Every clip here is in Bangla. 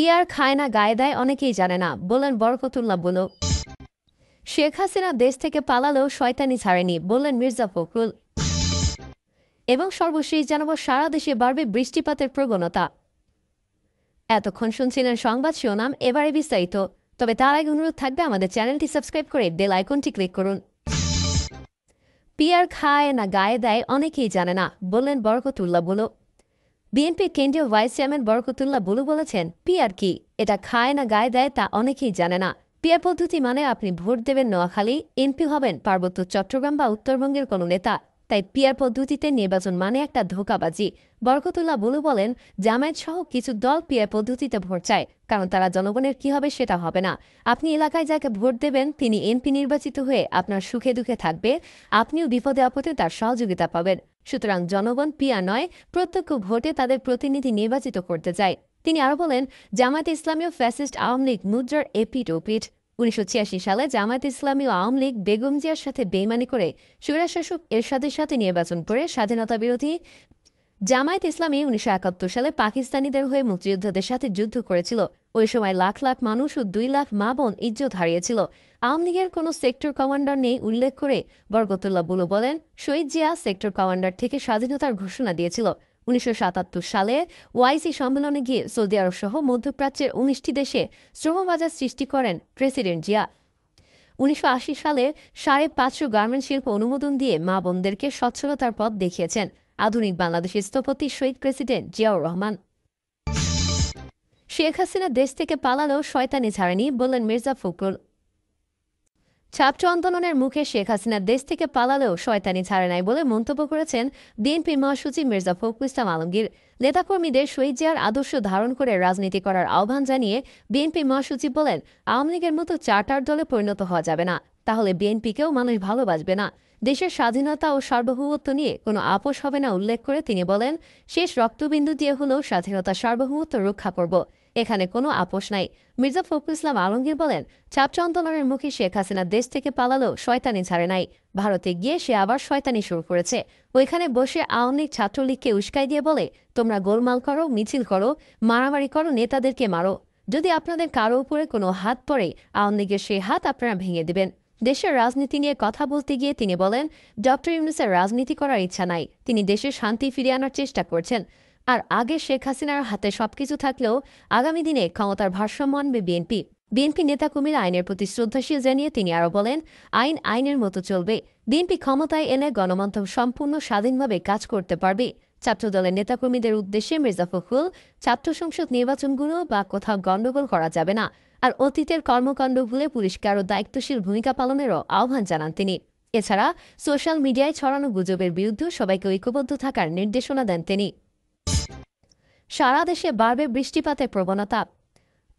পিয়ার খায় না গায়ে দেয় অনেকেই জানে না, বললেন বরকতুল্লাহ বুলু। শেখ হাসিনা দেশ থেকে পালালেও শয়তানি ছাড়েনি, বললেন মির্জা ফখরুল। এবং সর্বশেষ জানাবো, সারা দেশে বাড়বে বৃষ্টিপাতের প্রবণতা। এতক্ষণ শুনছিলেন সংবাদ শিরোনাম, এবারে বিস্তারিত। তবে তার আগে অনুরোধ থাকবে আমাদের চ্যানেলটি সাবস্ক্রাইব করে বেল আইকনটি ক্লিক করুন। পিয়ার খায় না গায়ে দেয় অনেকেই জানে না, বললেন বরকতুল্লাহ বুলু। বিএনপির কেন্দ্রীয় ভাইস চেয়ারম্যান বরকতুল্লাহ বুলু বলেছেন, পিয়ার কি, এটা খায় না গায়ে দেয় তা অনেকেই জানে না। পিয়ার পদ্ধতি মানে আপনি ভোট দেবেন নোয়াখালী, এমপি হবেন পার্বত্য চট্টগ্রাম বা উত্তরবঙ্গের কোনো নেতা। তাই পিয়ার পদ্ধতিতে নির্বাচন মানে একটা ধোঁকাবাজি। বরকতুল্লাহ বুলু বলেন, জামায়াত সহ কিছু দল পিয়ার পদ্ধতিতে ভোট চায়, কারণ তারা জনগণের কি হবে সেটা হবে না। আপনি এলাকায় যাকে ভোট দেবেন তিনি এমপি নির্বাচিত হয়ে আপনার সুখে দুঃখে থাকবে, আপনিও বিপদে আপদে তার সহযোগিতা পাবেন। সুতরাং জনগণ পিয়ার নয়, প্রত্যক্ষ ভোটে তাদের প্রতিনিধি নির্বাচিত করতে চায়। তিনি আরও বলেন, জামায়াতে ইসলামী ও ফ্যাসিস্ট আওয়ামী লীগ মুদ্রার এপিঠ ওপিঠ। ১৯৮৬ সালে জামায়াত ইসলামী ও আওয়ামী লীগ বেগম জিয়ার সাথে বেইমানি করে স্বৈরশাসক এরশাদের সাথে নির্বাচন করে স্বাধীনতা বিরোধী। জামায়াত ইসলামী ১৯৭১ সালে পাকিস্তানিদের হয়ে মুক্তিযোদ্ধাদের সাথে যুদ্ধ করেছিল। ওই সময় লাখ লাখ মানুষ ও ২ লাখ মা বোন ইজ্জত হারিয়েছিল। আওয়ামী লীগের কোনো সেক্টর কমান্ডার নেই উল্লেখ করে বরকতুল্লাহ বুলু বলেন, শহীদ জিয়া সেক্টর কমান্ডার থেকে স্বাধীনতার ঘোষণা দিয়েছিল। ১৯৭৭ সালে ওআইসি সম্মেলনে গিয়ে সৌদি আরব সহ মধ্যপ্রাচ্যের ১৯টি দেশে শ্রমবাজার সৃষ্টি করেন প্রেসিডেন্ট জিয়া। ১৯৮০ সালে ৫৫০ গার্মেন্ট শিল্প অনুমোদন দিয়ে মা বোনদেরকে সচ্ছলতার পথ দেখিয়েছেন আধুনিক বাংলাদেশের স্থপতি শহীদ প্রেসিডেন্ট জিয়াউর রহমান। শেখ হাসিনা দেশ থেকে পালালেও শয়তানি ছাড়েনি, বললেন মির্জা ফখরুল। ছাত্র আন্দোলনের মুখে শেখ হাসিনা দেশ থেকে পালালেও শয়তানি ছাড়ে নাই বলে মন্তব্য করেছেন বিএনপি মহাসচিব মির্জা ফখরুল ইসলাম আলমগীর। নেতাকর্মীদের শহীদ জিয়ার আদর্শ ধারণ করে রাজনীতি করার আহ্বান জানিয়ে বিএনপি মহাসচিব বলেন, আওয়ামী লীগের মতো চার্টার দলে পরিণত হওয়া যাবে না, তাহলে বিএনপিকেও মানুষ ভালোবাসবে না। দেশের স্বাধীনতা ও সার্বভৌমত্ব নিয়ে কোনো আপোষ হবে না উল্লেখ করে তিনি বলেন, শেষ রক্তবিন্দু দিয়ে হলেও স্বাধীনতা সার্বভৌমত্ব রক্ষা করব, এখানে কোনো আপোষ নাই। মির্জা ফখরুল ইসলাম আলমগীর বলেন, ছাত্র আন্দোলনের মুখে শেখ হাসিনা দেশ থেকে পালালেও শয়তানি ছাড়ে নাই। ভারতে গিয়ে সে আবার শয়তানি শুরু করেছে। ওইখানে বসে আওয়ামী লীগ ছাত্রলীগকে উস্কাই দিয়ে বলে, তোমরা গোলমাল করো, মিছিল করো, মারামারি করো, নেতাদেরকে মারো। যদি আপনাদের কারো উপরে কোনো হাত পড়ে, আওয়ামী লীগের সেই হাত আপনারা ভেঙে দেবেন। দেশের রাজনীতি নিয়ে কথা বলতে গিয়ে তিনি বলেন, ডক্টর ইউনূসের রাজনীতি করার ইচ্ছা নাই, তিনি দেশে শান্তি ফিরিয়ে আনার চেষ্টা করছেন। আর আগে শেখ হাসিনার হাতে সবকিছু থাকলেও আগামী দিনে ক্ষমতার ভারসাম্য আনবে বিএনপি। বিএনপি নেতাকর্মীরা আইনের প্রতি শ্রদ্ধাশীল জানিয়ে তিনি আরও বলেন, আইন আইনের মতো চলবে। বিএনপি ক্ষমতায় এলে গণমাধ্যম সম্পূর্ণ স্বাধীনভাবে কাজ করতে পারবে। ছাত্রদলের নেতাকর্মীদের উদ্দেশ্যে মির্জা ফখরুল, ছাত্র সংসদ নির্বাচনগুলো বা কোথাও গণ্ডগোল করা যাবে না, আর অতীতের কর্মকাণ্ড ভুলে পুলিশকে আরও দায়িত্বশীল ভূমিকা পালনেরও আহ্বান জানান তিনি। এছাড়া সোশ্যাল মিডিয়ায় ছড়ানো গুজবের বিরুদ্ধে সবাইকে ঐক্যবদ্ধ থাকার নির্দেশনা দেন তিনি। সারা দেশে বাড়বে বৃষ্টিপাতের প্রবণতা।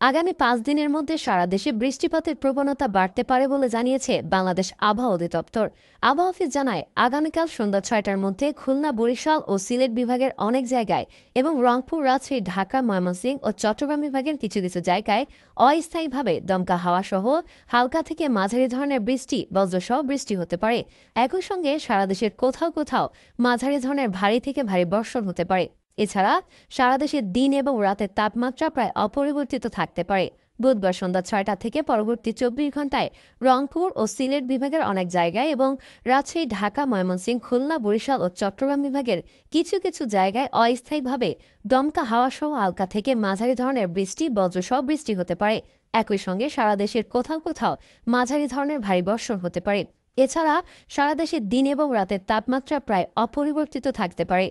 আগামী ৫ দিনের মধ্যে সারা দেশে বৃষ্টিপাতের প্রবণতা বাড়তে পারে বলে জানিয়েছে বাংলাদেশ আবহাওয়া অধিদপ্তর। আবহাওয়া অফিস জানায়, আগামীকাল সন্ধ্যা ৬টার মধ্যে খুলনা, বরিশাল ও সিলেট বিভাগের অনেক জায়গায় এবং রংপুর, রাজশাহী, ঢাকা, ময়মনসিংহ ও চট্টগ্রাম বিভাগের কিছু কিছু জায়গায় অস্থায়ীভাবে দমকা হাওয়া সহ হালকা থেকে মাঝারি ধরনের বৃষ্টি, বজ্রসহ বৃষ্টি হতে পারে। একই সঙ্গে সারা দেশের কোথাও কোথাও মাঝারি ধরনের ভারী থেকে ভারী বর্ষণ হতে পারে। এছাড়া সারা দেশে দিন এবং রাতের তাপমাত্রা প্রায় অপরিবর্তিত থাকতে পারে। বুধবার সন্ধ্যা ৬টা থেকে পরবর্তী ২৪ ঘণ্টায় রংপুর ও সিলেট বিভাগের অনেক জায়গায় এবং রাজশাহী, ঢাকা, ময়মনসিংহ, খুলনা, বরিশাল ও চট্টগ্রাম বিভাগের কিছু কিছু জায়গায় অস্থায়ীভাবে দমকা হাওয়া সহ হালকা থেকে মাঝারি ধরনের বৃষ্টি, বজ্রসহ বৃষ্টি হতে পারে। একই সঙ্গে সারা দেশের কোথাও কোথাও মাঝারি ধরনের ভারী বর্ষণ হতে পারে। এছাড়া সারা দেশে দিন এবং রাতের তাপমাত্রা প্রায় অপরিবর্তিত থাকতে পারে।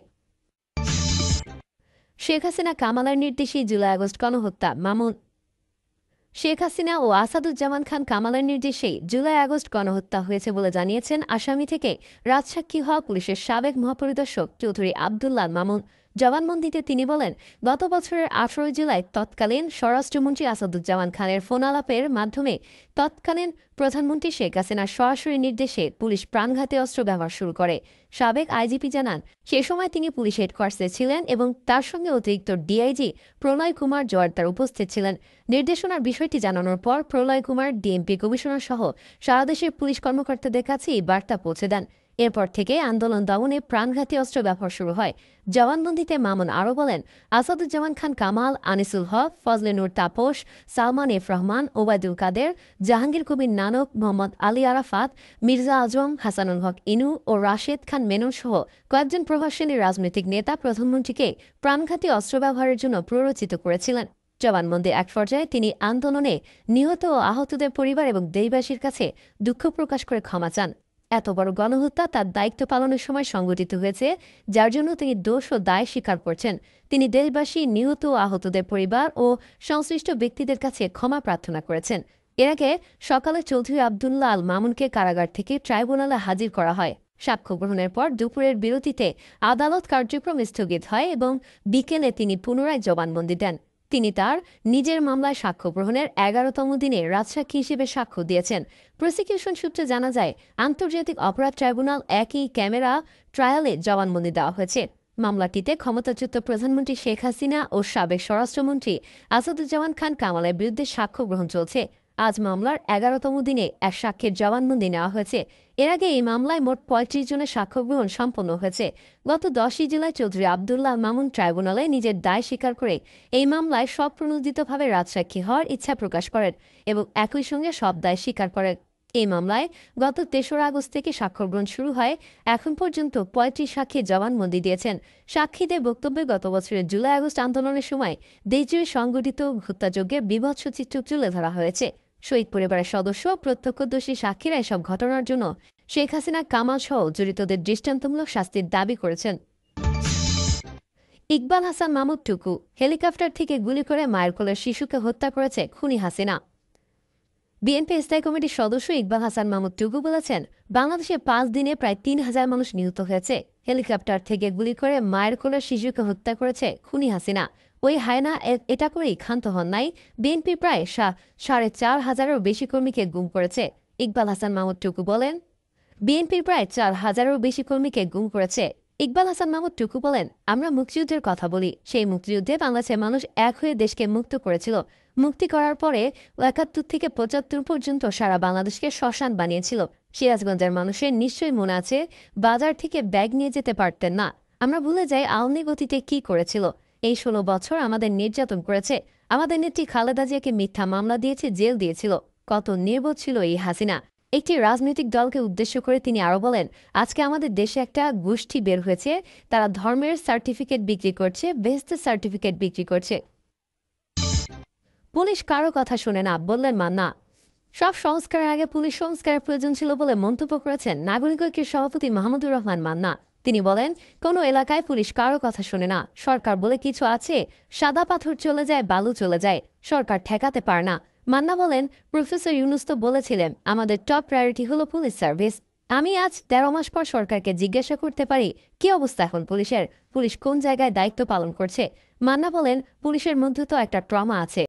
শেখ হাসিনা কামালের নির্দেশেই জুলাই-আগস্ট গণহত্যা মামুন। শেখ হাসিনা ও আসাদুজ্জামান খান কামালের নির্দেশেই জুলাই-আগস্ট গণহত্যা হয়েছে বলে জানিয়েছেন আসামি থেকে রাজসাক্ষী হওয়া পুলিশের সাবেক মহাপরিদর্শক চৌধুরী আবদুল্লাহ মামুন। জবানবন্দিতে তিনি বলেন, গত বছরের ১৮ জুলাই তৎকালীন স্বরাষ্ট্রমন্ত্রী আসাদুজ্জামান খানের ফোন আলাপের মাধ্যমে তৎকালীন প্রধানমন্ত্রী শেখ হাসিনার সরাসরি নির্দেশে পুলিশ প্রাণঘাতী অস্ত্র ব্যবহার শুরু করে। সাবেক আইজিপি জানান, সে সময় তিনি পুলিশ হেডকোয়ার্টার্সে ছিলেন এবং তার সঙ্গে অতিরিক্ত ডিআইজি প্রলয় কুমার জোয়ারদার উপস্থিত ছিলেন। নির্দেশনার বিষয়টি জানানোর পর প্রলয় কুমার ডিএমপি কমিশনার সহ সারা দেশের পুলিশ কর্মকর্তাদের কাছে এই বার্তা পৌঁছে দেন। এরপর থেকে আন্দোলন দমনে প্রাণঘাতী অস্ত্র ব্যবহার শুরু হয়। জবানবন্দিতে মামুন আরও বলেন, আসাদুজ্জামান খান কামাল, আনিসুল হক, ফজলে নূর তাপস, সালমান এফ রহমান, ওবায়দুল কাদের, জাহাঙ্গীর কবির নানক, মোহাম্মদ আলী আরাফাত, মির্জা আজম, হাসানুল হক ইনু ও রাশেদ খান মেনন সহ কয়েকজন প্রভাবশালী রাজনৈতিক নেতা প্রধানমন্ত্রীকে প্রাণঘাতী অস্ত্র ব্যবহারের জন্য প্ররোচিত করেছিলেন। জবানবন্দির এক পর্যায়ে তিনি আন্দোলনে নিহত ও আহতদের পরিবার এবং দেশবাসীর কাছে দুঃখ প্রকাশ করে ক্ষমা চান। এত বড় গণহত্যা তার দায়িত্ব পালনের সময় সংঘটিত হয়েছে, যার জন্য তিনি দোষ ও দায় স্বীকার করছেন। তিনি দেশবাসী, নিহত ও আহতদের পরিবার ও সংশ্লিষ্ট ব্যক্তিদের কাছে ক্ষমা প্রার্থনা করেছেন। এর আগে সকালে চৌধুরী আবদুল্লাহ আল মামুনকে কারাগার থেকে ট্রাইব্যুনালে হাজির করা হয়। সাক্ষ্য গ্রহণের পর দুপুরের বিরতিতে আদালত কার্যক্রম স্থগিত হয় এবং বিকেলে তিনি পুনরায় জবানবন্দি দেন। তিনি তার নিজের মামলায় সাক্ষ্য গ্রহণের ১১তম দিনে রাজসাক্ষী হিসেবে সাক্ষ্য দিয়েছেন। প্রসিকিউশন সূত্রে জানা যায়, আন্তর্জাতিক অপরাধ ট্রাইব্যুনাল একই ক্যামেরা ট্রায়ালে জবানবন্দি দেওয়া হয়েছে। মামলাটিতে ক্ষমতাচ্যুত প্রধানমন্ত্রী শেখ হাসিনা ও সাবেক স্বরাষ্ট্রমন্ত্রী আসাদুজ্জামান খান কামালের বিরুদ্ধে সাক্ষ্য গ্রহণ চলছে। আজ মামলার ১১তম দিনে এক সাক্ষীর জবানবন্দি নেওয়া হয়েছে। এর আগে এই মামলায় মোট ৩৫ জনের সাক্ষ্য গ্রহণ সম্পন্ন হয়েছে। গত ১০ই জুলাই চৌধুরী আবদুল্লাহ মামুন ট্রাইব্যুনালে নিজের দায় স্বীকার করে এই মামলায় স্বপ্রণোদিতভাবে রাজসাক্ষী হওয়ার ইচ্ছা প্রকাশ করেন এবং একই সঙ্গে সব দায় স্বীকার করেন। এই মামলায় গত ৩রা আগস্ট থেকে সাক্ষ্য গ্রহণ শুরু হয়। এখন পর্যন্ত ৩৫ সাক্ষী জবানবন্দি দিয়েছেন। সাক্ষীদের বক্তব্যে গত বছরের জুলাই-আগস্ট আন্দোলনের সময় দেশজুড়ে সংঘটিত হত্যাযজ্ঞের বীভৎস চিত্র তুলে ধরা হয়েছে। শহীদ পরিবারের সদস্য, প্রত্যক্ষদর্শী সাক্ষীরা এসব ঘটনার জন্য শেখ হাসিনা, কামাল সহ জড়িতদের দৃষ্টান্তমূলক শাস্তির দাবি করেছেন। ইকবাল হাসান মাহমুদ টুকু, হেলিকপ্টার থেকে গুলি করে মায়ের কোলের শিশুকে হত্যা করেছে খুনি হাসিনা। বিএনপি স্থায়ী কমিটির সদস্য ইকবাল হাসান মাহমুদ টুকু বলেছেন, বাংলাদেশে ৫ দিনে প্রায় ৩,০০০ মানুষ নিহত হয়েছে। হেলিকপ্টার থেকে গুলি করে মায়ের কোলের শিশুকে হত্যা করেছে খুনি হাসিনা। ওই হায়না এটা করেই ক্ষান্ত হন নাই। বিএনপি প্রায় ৪,৫০০-এরও বেশি কর্মীকে গুম করেছে। ইকবাল হাসান মাহমুদ টুকু বলেন, বিএনপির প্রায় ৪,০০০-এরও বেশি কর্মীকে গুম করেছে। ইকবাল হাসান মাহমুদ টুকু বলেন, আমরা মুক্তিযুদ্ধের কথা বলি। সেই মুক্তিযুদ্ধে বাংলাদেশের মানুষ এক হয়ে দেশকে মুক্ত করেছিল। মুক্তি করার পরে ৭১ থেকে ৭৫ পর্যন্ত সারা বাংলাদেশকে শ্মশান বানিয়েছিল। সিরাজগঞ্জের মানুষের নিশ্চয়ই মনে আছে, বাজার থেকে ব্যাগ নিয়ে যেতে পারতেন না। আমরা ভুলে যাই আওয়ামী লীগ অতীতে কী করেছিল। এই ১৬ বছর আমাদের নির্যাতন করেছে। আমাদের নেত্রী খালেদা জিয়াকে মিথ্যা মামলা দিয়েছে, জেল দিয়েছিল। কত নির্বোধ ছিল এই হাসিনা। একটি রাজনৈতিক দলকে উদ্দেশ্য করে তিনি আরও বলেন, আজকে আমাদের দেশে একটা গোষ্ঠী বের হয়েছে, তারা ধর্মের সার্টিফিকেট বিক্রি করছে, বেহেশতের সার্টিফিকেট বিক্রি করছে। পুলিশ কারো কথা শুনে না, বললেন মান্না। সব সংস্কারের আগে পুলিশ সংস্কারের প্রয়োজন ছিল বলে মন্তব্য করেছেন নাগরিক ঐক্যের সভাপতি মাহমুদুর রহমান মান্না। তিনি বলেন, কোনো এলাকায় পুলিশ কারো কথা শোনে না। সরকার বলে কিছু আছে, সাদা পাথর চলে যায়, বালু চলে যায়, সরকার ঠেকাতে পারে না। মান্না বলেন, প্রফেসর ইউনুস তো বলেছিলেন আমাদের টপ প্রায়োরিটি হলো পুলিশ সার্ভিস। আমি আজ ১৩ মাস পর সরকারকে জিজ্ঞাসা করতে পারি, কি অবস্থা এখন পুলিশের? পুলিশ কোন জায়গায় দায়িত্ব পালন করছে? মান্না বলেন, পুলিশের মধ্যে তো একটা ট্রমা আছে।